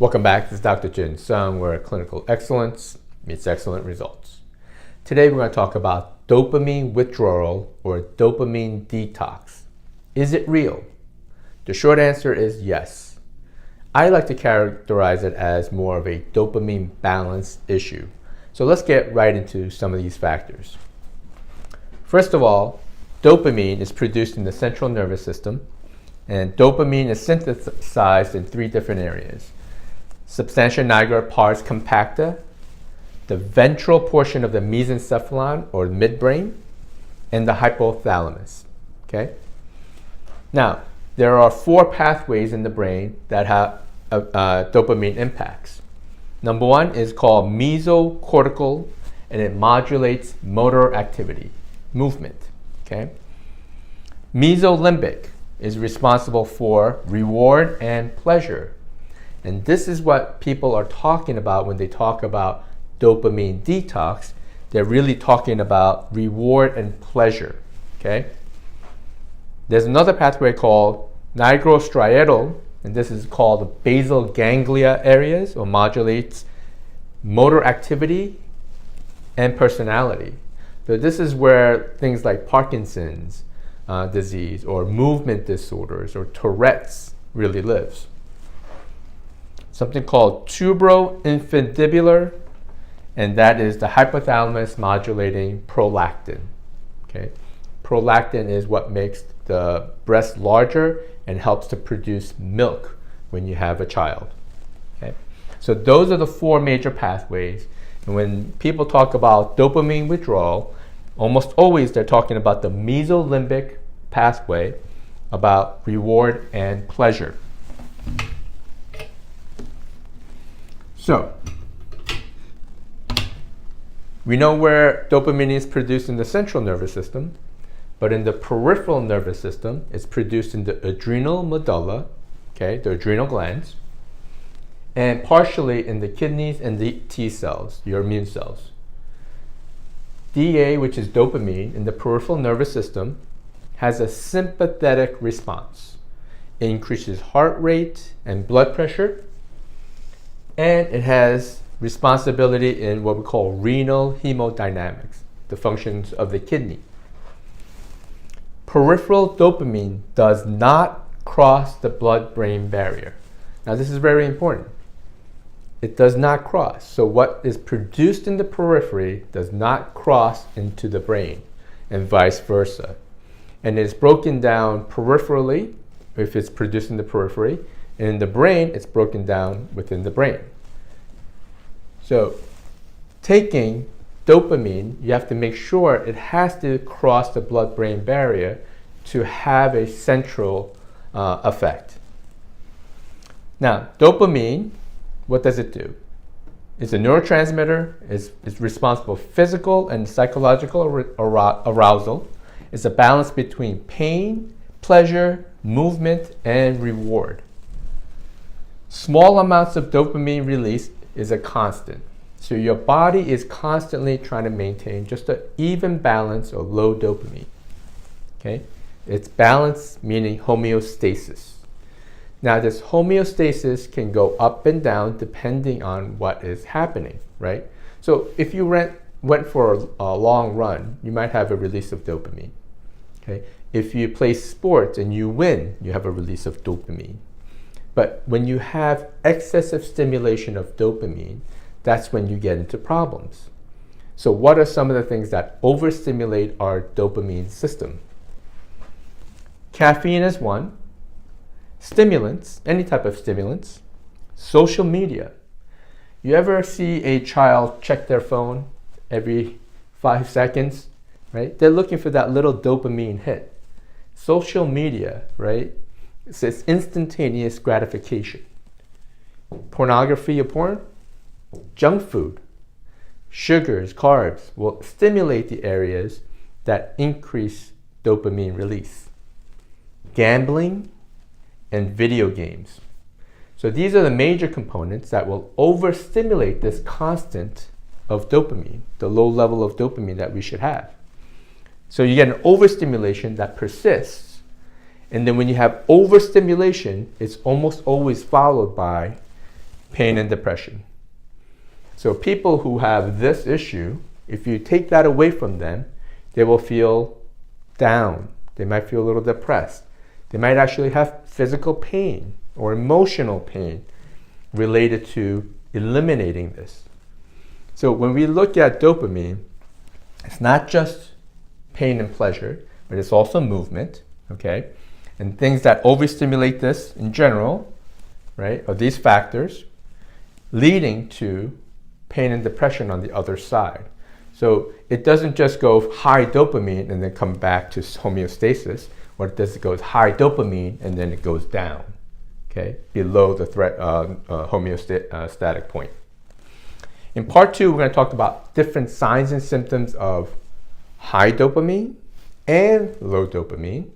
Welcome back. This is Dr. Jin Sung, where clinical excellence meets excellent results. Today we're going to talk about dopamine withdrawal or dopamine detox. Is it real? The short answer is yes. I like to characterize it as more of a dopamine balance issue. So let's get right into some of these factors. First of all, dopamine is produced in the central nervous system, and dopamine is synthesized in three different areas. Substantia nigra pars compacta, the ventral portion of the mesencephalon or midbrain, and the hypothalamus. Okay? Now, there are four pathways in the brain that have dopamine impacts. Number one is called mesocortical, and it modulates motor activity, movement. Okay? Mesolimbic is responsible for reward and pleasure. And this is what people are talking about when they talk about dopamine detox. They're really talking about reward and pleasure. Okay? There's another pathway called nigrostriatal, and this is called the basal ganglia areas, or modulates motor activity and personality. So this is where things like Parkinson's disease or movement disorders or Tourette's really lives. Something called tubero-infundibular, and that is the hypothalamus modulating prolactin. Okay? Prolactin is what makes the breast larger and helps to produce milk when you have a child. Okay? So those are the four major pathways. And when people talk about dopamine withdrawal, almost always they're talking about the mesolimbic pathway, about reward and pleasure. So, we know where dopamine is produced in the central nervous system, but in the peripheral nervous system, it's produced in the adrenal medulla, okay, the adrenal glands, and partially in the kidneys and the T cells, your immune cells. DA, which is dopamine, in the peripheral nervous system, has a sympathetic response. It increases heart rate and blood pressure, and it has responsibility in what we call renal hemodynamics, the functions of the kidney. Peripheral dopamine does not cross the blood-brain barrier. Now this is very important. It does not cross. So what is produced in the periphery does not cross into the brain, and vice versa. And it's broken down peripherally if it's produced in the periphery, and in the brain it's broken down within the brain. So taking dopamine, you have to make sure it has to cross the blood-brain barrier to have a central effect. Now, dopamine, what does it do? It's a neurotransmitter. It's responsible for physical and psychological arousal. It's a balance between pain, pleasure, movement, and reward. Small amounts of dopamine release is a constant. So your body is constantly trying to maintain just an even balance of low dopamine. Okay? It's balance, meaning homeostasis. Now this homeostasis can go up and down depending on what is happening, right? So if you went for a long run, you might have a release of dopamine. Okay? If you play sports and you win, you have a release of dopamine. But when you have excessive stimulation of dopamine, that's when you get into problems. So what are some of the things that overstimulate our dopamine system? Caffeine is one. Stimulants, any type of stimulants. Social media. You ever see a child check their phone every 5 seconds, right? They're looking for that little dopamine hit. Social media, right? It's instantaneous gratification. Pornography or porn, junk food, sugars, carbs will stimulate the areas that increase dopamine release. Gambling and video games. So these are the major components that will overstimulate this constant of dopamine, the low level of dopamine that we should have. So you get an overstimulation that persists, and then when you have overstimulation, it's almost always followed by pain and depression. So people who have this issue, if you take that away from them, they will feel down. They might feel a little depressed. They might actually have physical pain or emotional pain related to eliminating this. So when we look at dopamine, it's not just pain and pleasure, but it's also movement, okay? And things that overstimulate this in general, right, are these factors leading to pain and depression on the other side. So it doesn't just go high dopamine and then come back to homeostasis. What it does is it goes high dopamine and then it goes down, okay, below the homeostatic point. In part 2, we're going to talk about different signs and symptoms of high dopamine and low dopamine.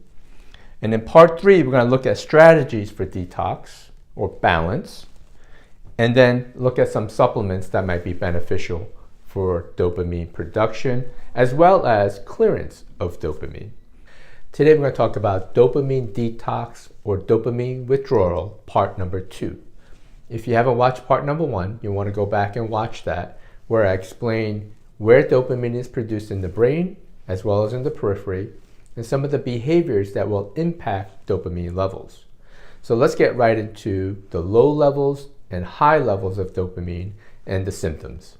And in part 3, we're going to look at strategies for detox or balance, and then look at some supplements that might be beneficial for dopamine production, as well as clearance of dopamine. Today we're going to talk about dopamine detox or dopamine withdrawal, part number 2. If you haven't watched part number 1, you want to go back and watch that, where I explain where dopamine is produced in the brain, as well as in the periphery, and some of the behaviors that will impact dopamine levels. So let's get right into the low levels and high levels of dopamine and the symptoms.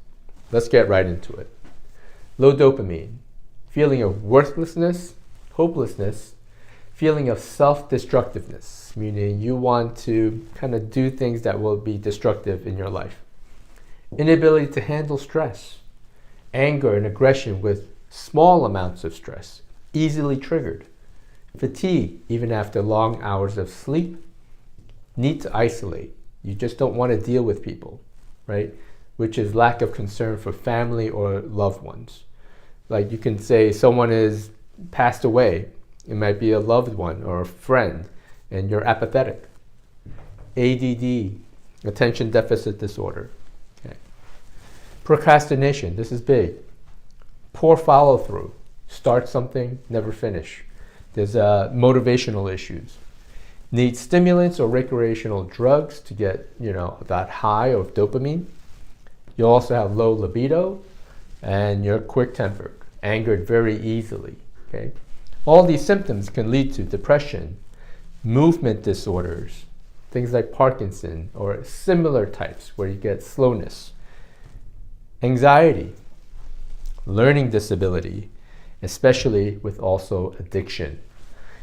Let's get right into it. Low dopamine, feeling of worthlessness, hopelessness, feeling of self-destructiveness, meaning you want to kind of do things that will be destructive in your life. Inability to handle stress, anger and aggression with small amounts of stress, easily triggered. Fatigue, even after long hours of sleep. Need to isolate. You just don't want to deal with people, right? Which is lack of concern for family or loved ones. Like you can say someone is passed away. It might be a loved one or a friend, and you're apathetic. ADD, attention deficit disorder. Okay. Procrastination, this is big. Poor follow through. Start something, never finish. There's motivational issues. Need stimulants or recreational drugs to get, that high of dopamine. You also have low libido, and you're quick-tempered, angered very easily. Okay, all these symptoms can lead to depression, movement disorders, things like Parkinson or similar types where you get slowness, anxiety, learning disability, especially with also addiction.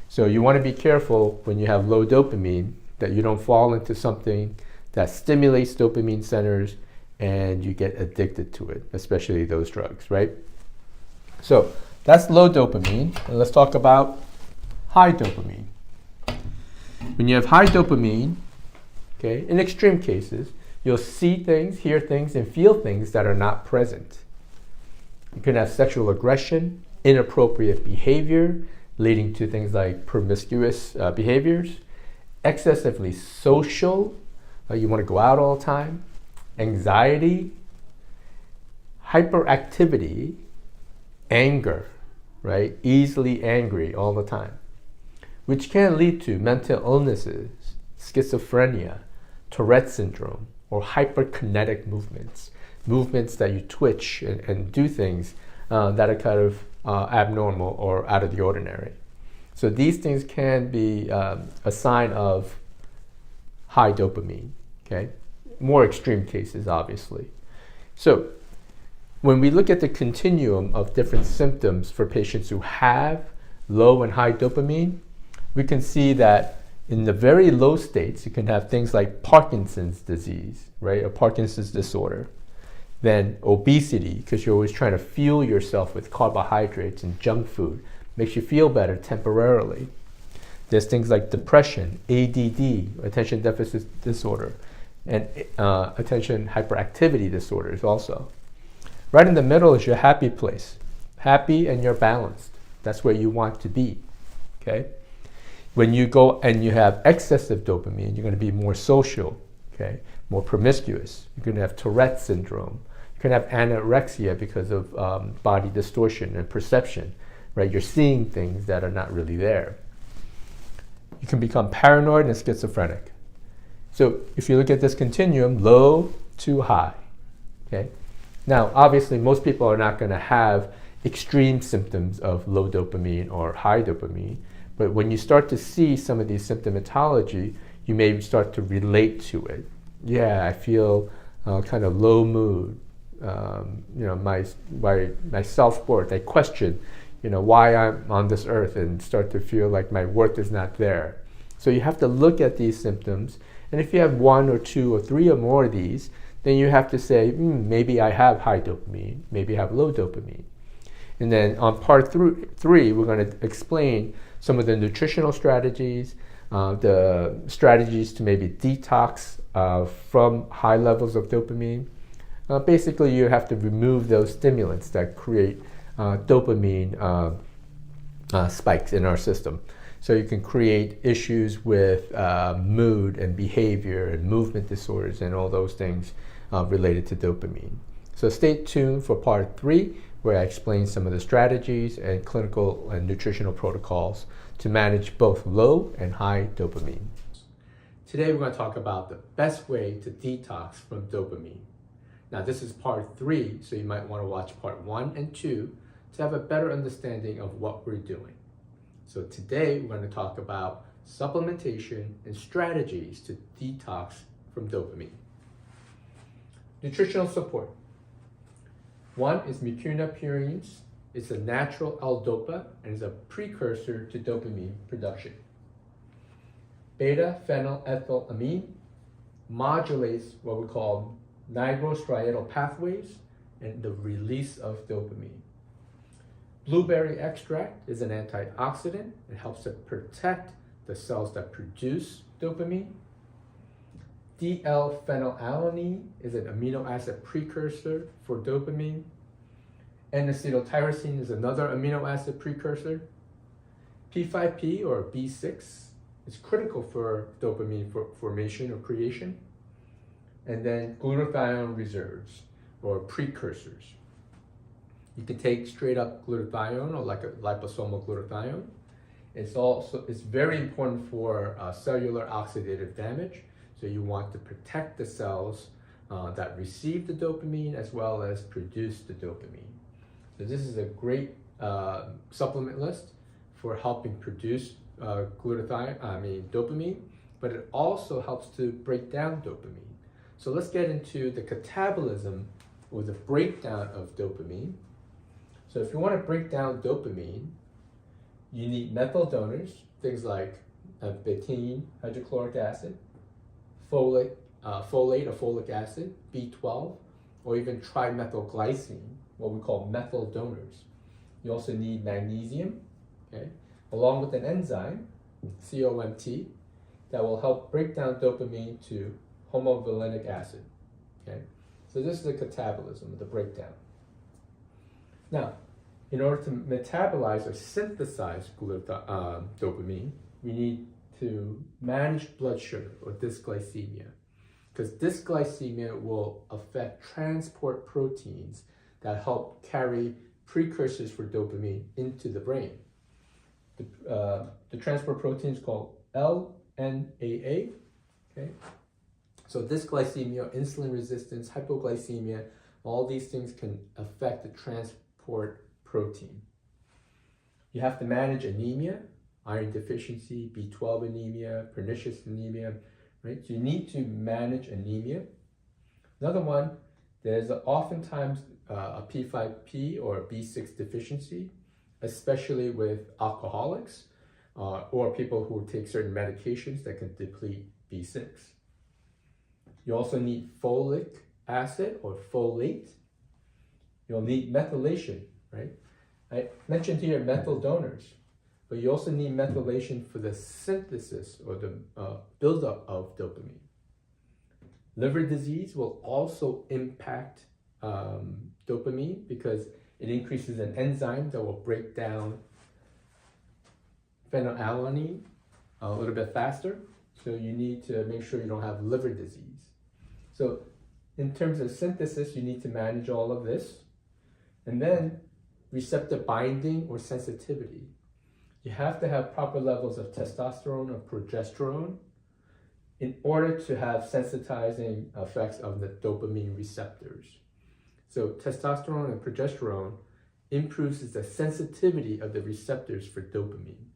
So you want to be careful when you have low dopamine that you don't fall into something that stimulates dopamine centers and you get addicted to it, especially those drugs, right? So that's low dopamine. And let's talk about high dopamine. When you have high dopamine, okay, in extreme cases, you'll see things, hear things, and feel things that are not present. You can have sexual aggression, inappropriate behavior, leading to things like promiscuous behaviors, excessively social, you want to go out all the time, anxiety, hyperactivity, anger, right? Easily angry all the time, which can lead to mental illnesses, schizophrenia, Tourette syndrome, or hyperkinetic movements that you twitch and do things that are kind of abnormal or out of the ordinary. So these things can be a sign of high dopamine, okay? More extreme cases, obviously. So when we look at the continuum of different symptoms for patients who have low and high dopamine, we can see that in the very low states, you can have things like Parkinson's disease, right? Or Parkinson's disorder. Then obesity, because you're always trying to fuel yourself with carbohydrates and junk food. Makes you feel better temporarily. There's things like depression, ADD, attention deficit disorder, and attention hyperactivity disorders also. Right in the middle is your happy place. Happy and you're balanced. That's where you want to be, okay? When you go and you have excessive dopamine, you're going to be more social, okay? More promiscuous. You're going to have Tourette syndrome. You're going to have anorexia because of body distortion and perception, right? You're seeing things that are not really there. You can become paranoid and schizophrenic. So if you look at this continuum, low to high, okay? Now, obviously, most people are not going to have extreme symptoms of low dopamine or high dopamine, but when you start to see some of these symptomatology, you may start to relate to it. Yeah, I feel kind of low mood. My self-worth. I question, why I'm on this earth and start to feel like my worth is not there. So you have to look at these symptoms, and if you have 1 or 2 or 3 or more of these, then you have to say, maybe I have high dopamine, maybe I have low dopamine. And then on part 3, we're going to explain some of the nutritional strategies, the strategies to maybe detox from high levels of dopamine. Basically, you have to remove those stimulants that create dopamine spikes in our system. So you can create issues with mood and behavior and movement disorders and all those things related to dopamine. So stay tuned for part 3, where I explain some of the strategies and clinical and nutritional protocols to manage both low and high dopamine. Today we're going to talk about the best way to detox from dopamine. Now this is part 3, so you might want to watch part 1 and 2 to have a better understanding of what we're doing. So today we're going to talk about supplementation and strategies to detox from dopamine. Nutritional support. One is mucuna pruriens. It's a natural L-Dopa and is a precursor to dopamine production. Beta-phenylethylamine modulates what we call nigrostriatal pathways and the release of dopamine. Blueberry extract is an antioxidant. It helps to protect the cells that produce dopamine. D-L-phenylalanine is an amino acid precursor for dopamine. N-acetyltyrosine is another amino acid precursor. P5P or B6 is critical for dopamine formation or creation. And then glutathione reserves or precursors. You can take straight up glutathione or like a liposomal glutathione. It's very important for cellular oxidative damage. So you want to protect the cells that receive the dopamine as well as produce the dopamine. So this is a great supplement list for helping produce dopamine, but it also helps to break down dopamine. So let's get into the catabolism or the breakdown of dopamine. So if you want to break down dopamine, you need methyl donors, things like betaine, hydrochloric acid, folate or folic acid, B12, or even trimethylglycine, what we call methyl donors. You also need magnesium, okay, along with an enzyme, COMT, that will help break down dopamine to homovalenic acid. Okay, so this is the catabolism, the breakdown. Now, in order to metabolize or synthesize dopamine, we need to manage blood sugar or dysglycemia, because dysglycemia will affect transport proteins that help carry precursors for dopamine into the brain. The transport protein is called LNAA. Okay, so dysglycemia, insulin resistance, hypoglycemia, all these things can affect the transport protein. You have to manage anemia, iron deficiency, B12 anemia, pernicious anemia, right? So you need to manage anemia. Another one, there's oftentimes a P5P or B6 deficiency, especially with alcoholics or people who take certain medications that can deplete B6. You also need folic acid or folate. You'll need methylation, right? I mentioned here methyl donors, but you also need methylation for the synthesis or the buildup of dopamine. Liver disease will also impact dopamine because it increases an enzyme that will break down phenylalanine a little bit faster. So you need to make sure you don't have liver disease. So in terms of synthesis, you need to manage all of this. And then receptor binding or sensitivity. You have to have proper levels of testosterone or progesterone. in order to have sensitizing effects of the dopamine receptors. So testosterone and progesterone improves the sensitivity of the receptors for dopamine.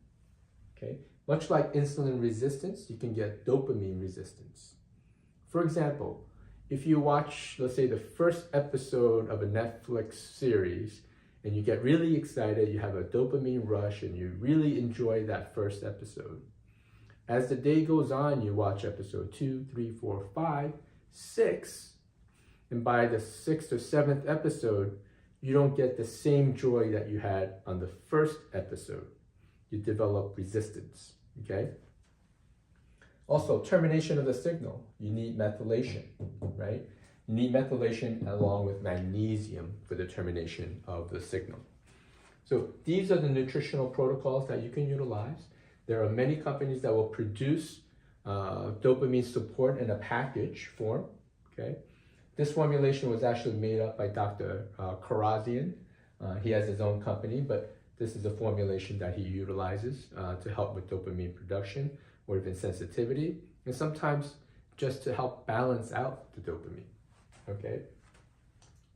Okay? Much like insulin resistance, you can get dopamine resistance. For example, if you watch, let's say, the first episode of a Netflix series and you get really excited, you have a dopamine rush and you really enjoy that first episode. As the day goes on, you watch episode 2, 3, 4, 5, 6, and by the 6th or 7th episode, you don't get the same joy that you had on the first episode. You develop resistance, okay? Also, termination of the signal. You need methylation, right? You need methylation along with magnesium for the termination of the signal. So these are the nutritional protocols that you can utilize. There are many companies that will produce dopamine support in a package form, okay? This formulation was actually made up by Dr. Kharrazian. He has his own company, but this is a formulation that he utilizes to help with dopamine production or even sensitivity, and sometimes just to help balance out the dopamine, okay?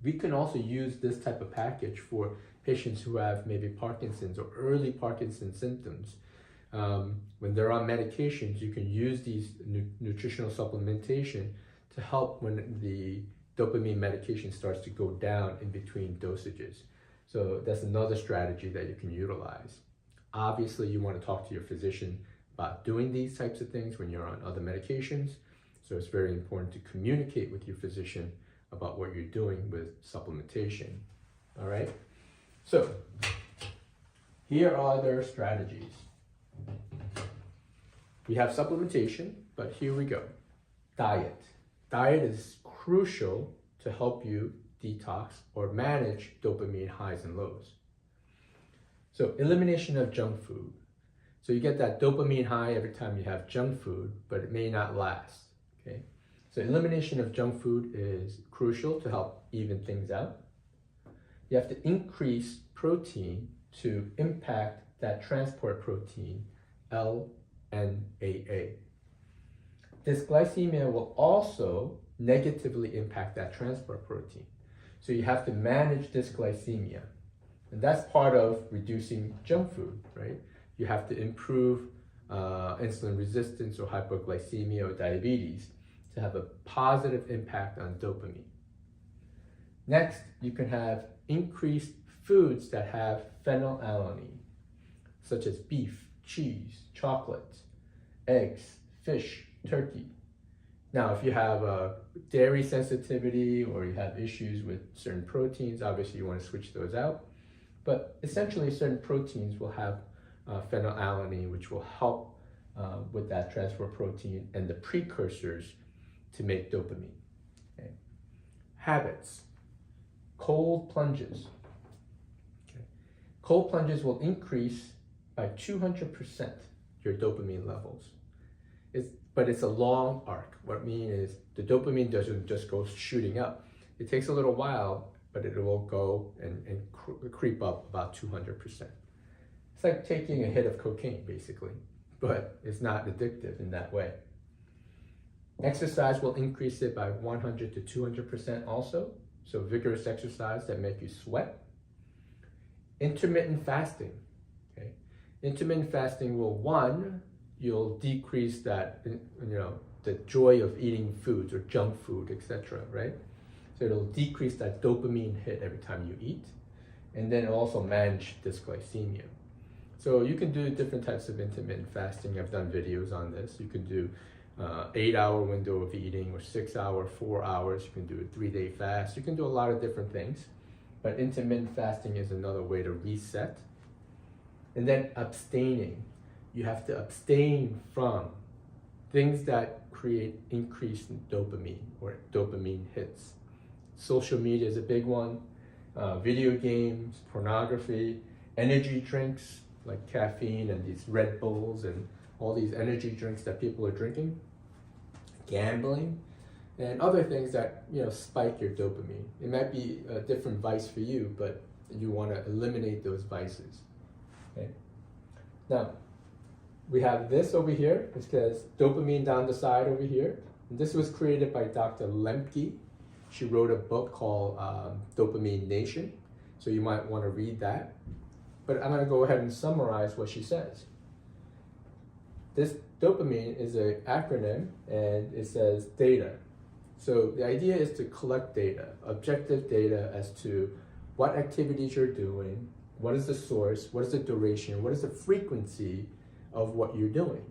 We can also use this type of package for patients who have maybe Parkinson's or early Parkinson's symptoms. When they're on medications, you can use these nutritional supplementation to help when the dopamine medication starts to go down in between dosages. So that's another strategy that you can utilize. Obviously, you want to talk to your physician about doing these types of things when you're on other medications. So it's very important to communicate with your physician about what you're doing with supplementation. All right? So here are their strategies. We have supplementation, but here we go. Diet. Diet is crucial to help you detox or manage dopamine highs and lows. So elimination of junk food. So you get that dopamine high every time you have junk food, but it may not last, okay? So elimination of junk food is crucial to help even things out. You have to increase protein to impact that transport protein, LNAA. Dysglycemia will also negatively impact that transport protein. So you have to manage dysglycemia. And that's part of reducing junk food, right? You have to improve insulin resistance or hypoglycemia or diabetes to have a positive impact on dopamine. Next, you can have increased foods that have phenylalanine, such as beef, cheese, chocolate, eggs, fish, turkey. Now, if you have a dairy sensitivity or you have issues with certain proteins, obviously you want to switch those out. But essentially, certain proteins will have phenylalanine, which will help with that transport protein and the precursors to make dopamine. Okay. Habits. Cold plunges. Okay. Cold plunges will increase by 200% your dopamine levels. But it's a long arc. What I mean is the dopamine doesn't just go shooting up. It takes a little while, but it will go and creep up about 200%. It's like taking a hit of cocaine, basically, but it's not addictive in that way. Exercise will increase it by 100 to 200% also. So vigorous exercise that make you sweat. Intermittent fasting. Okay. Intermittent fasting will, you'll decrease that, the joy of eating foods or junk food, etc., right? So it'll decrease that dopamine hit every time you eat, and then also manage dysglycemia. So you can do different types of intermittent fasting. I've done videos on this. You can do 8-hour window of eating or 6-hour, 4 hours. You can do a 3-day fast. You can do a lot of different things, but intermittent fasting is another way to reset. And then abstaining. You have to abstain from things that create increased dopamine or dopamine hits. Social media is a big one. Video games, pornography, energy drinks like caffeine and these Red Bulls and all these energy drinks that people are drinking, gambling, and other things that spike your dopamine. It might be a different vice for you, but you want to eliminate those vices. Okay? Now, we have this over here. It says dopamine down the side over here. And this was created by Dr. Lembke. She wrote a book called Dopamine Nation. So you might want to read that. But I'm going to go ahead and summarize what she says. This dopamine is an acronym, and it says data. So the idea is to collect data, objective data as to what activities you're doing, what is the source, what is the duration, what is the frequency of what you're doing.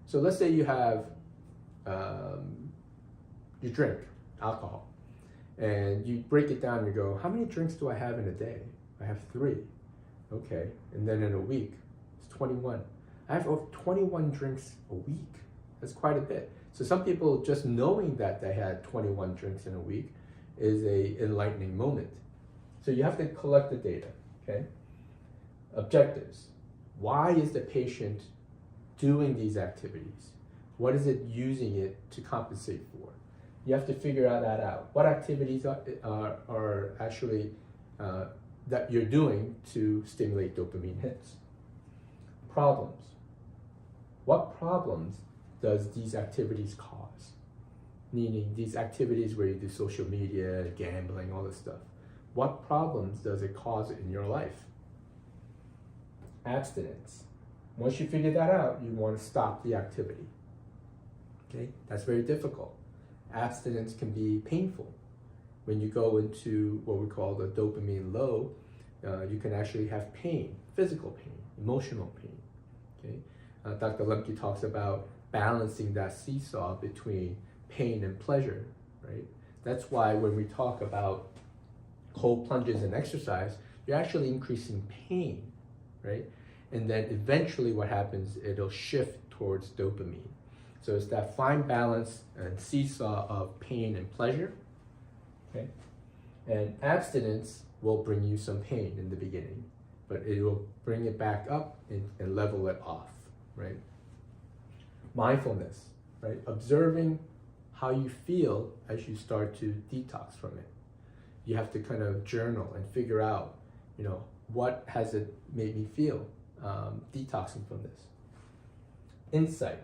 So let's say you have, you drink alcohol, and you break it down and you go, how many drinks do I have in a day? I have 3. Okay, and then in a week, it's 21. I have over 21 drinks a week. That's quite a bit. So some people, just knowing that they had 21 drinks in a week is a enlightening moment. So you have to collect the data, okay? Objectives. Why is the patient doing these activities? What is it using it to compensate for? You have to figure that out. What activities are actually that you're doing to stimulate dopamine hits? Problems. What problems does these activities cause? Meaning these activities where you do social media, gambling, all this stuff. What problems does it cause in your life? Abstinence. Once you figure that out, you want to stop the activity. Okay, that's very difficult. Abstinence can be painful. When you go into what we call the dopamine low, you can actually have pain, physical pain, emotional pain. Okay, Dr. Lembke talks about balancing that seesaw between pain and pleasure, right? That's why when we talk about cold plunges and exercise, you're actually increasing pain, right? And then eventually what happens, it'll shift towards dopamine. So it's that fine balance and seesaw of pain and pleasure, okay? And abstinence will bring you some pain in the beginning, but it will bring it back up and level it off, right? Mindfulness, right? Observing how you feel as you start to detox from it. You have to kind of journal and figure out, you know, what has it made me feel detoxing from this. Insight.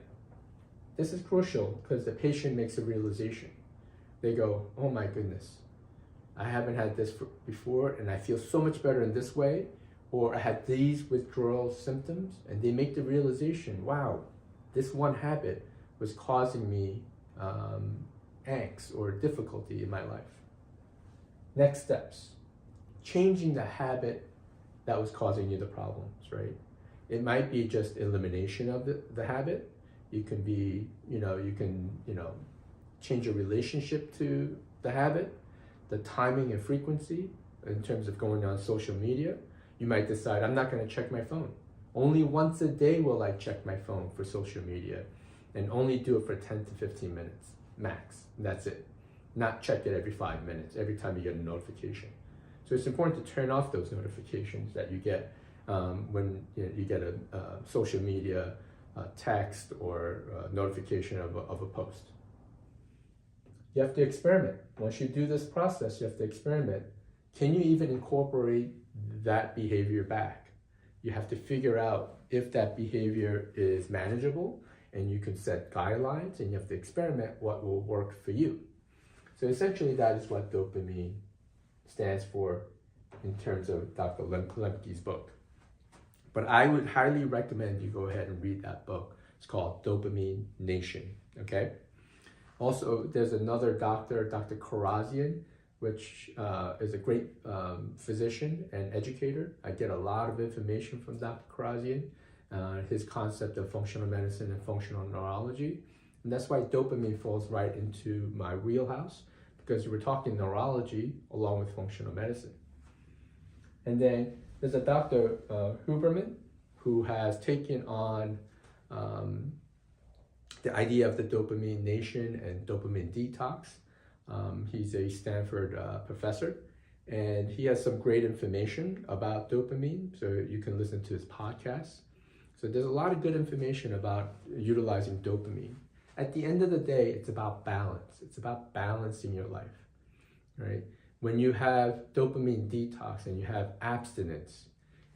This is crucial because the patient makes a realization. They go, oh my goodness, I haven't had this before and I feel so much better in this way, or I had these withdrawal symptoms, and they make the realization, wow, this one habit was causing me angst or difficulty in my life. Next steps, changing the habit that was causing you the problems, right? It might be just elimination of the habit. It can be, you can change your relationship to the habit, the timing and frequency in terms of going on social media. You might decide, I'm not going to check my phone. Only once a day will I check my phone for social media, and only do it for 10 to 15 minutes, max. That's it. Not check it every 5 minutes, every time you get a notification. So it's important to turn off those notifications that you get when you get a social media text or notification of a post. You have to experiment. Once you do this process, you have to experiment. Can you even incorporate that behavior back? You have to figure out if that behavior is manageable, and you can set guidelines, and you have to experiment what will work for you. So essentially that is what dopamine stands for in terms of Dr. Lembke's book. But I would highly recommend you go ahead and read that book. It's called Dopamine Nation, okay? Also, there's another doctor, Dr. Kharrazian, which is a great physician and educator. I get a lot of information from Dr. Kharrazian, his concept of functional medicine and functional neurology. And that's why dopamine falls right into my wheelhouse, because we're talking neurology along with functional medicine. And then there's a Dr. Huberman, who has taken on the idea of the dopamine nation and dopamine detox. He's a Stanford professor, and he has some great information about dopamine, so you can listen to his podcast. So there's a lot of good information about utilizing dopamine. At the end of the day, it's about balance. It's about balancing your life, right? When you have dopamine detox and you have abstinence,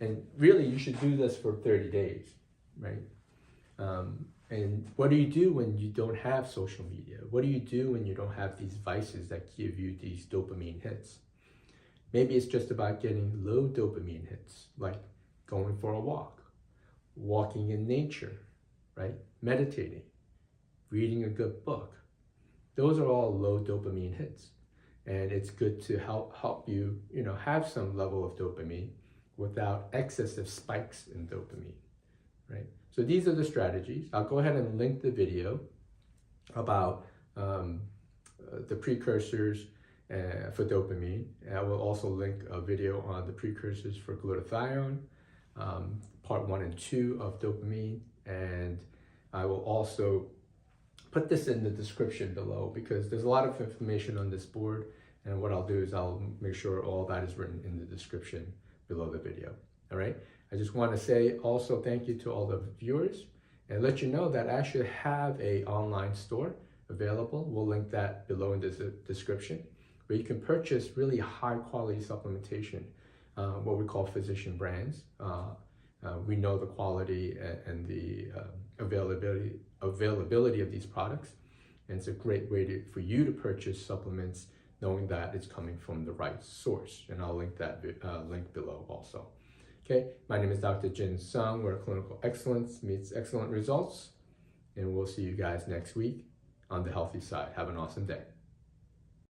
and really you should do this for 30 days, right? And what do you do when you don't have social media? What do you do when you don't have these vices that give you these dopamine hits? Maybe it's just about getting low dopamine hits, like going for a walk, walking in nature, right? Meditating, reading a good book. Those are all low dopamine hits. And it's good to help you, have some level of dopamine without excessive spikes in dopamine, right? So these are the strategies. I'll go ahead and link the video about the precursors for dopamine. And I will also link a video on the precursors for glutathione, part 1 and 2 of dopamine. And I will also put this in the description below because there's a lot of information on this board. And what I'll do is I'll make sure all that is written in the description below the video. All right. I just want to say also thank you to all the viewers and let you know that I actually have an online store available. We'll link that below in the description where you can purchase really high quality supplementation, what we call physician brands. We know the quality and the availability of these products. And it's a great way for you to purchase supplements knowing that it's coming from the right source. And I'll link that link below also. Okay, my name is Dr. Jin Sung, where clinical excellence meets excellent results. And we'll see you guys next week on the healthy side. Have an awesome day.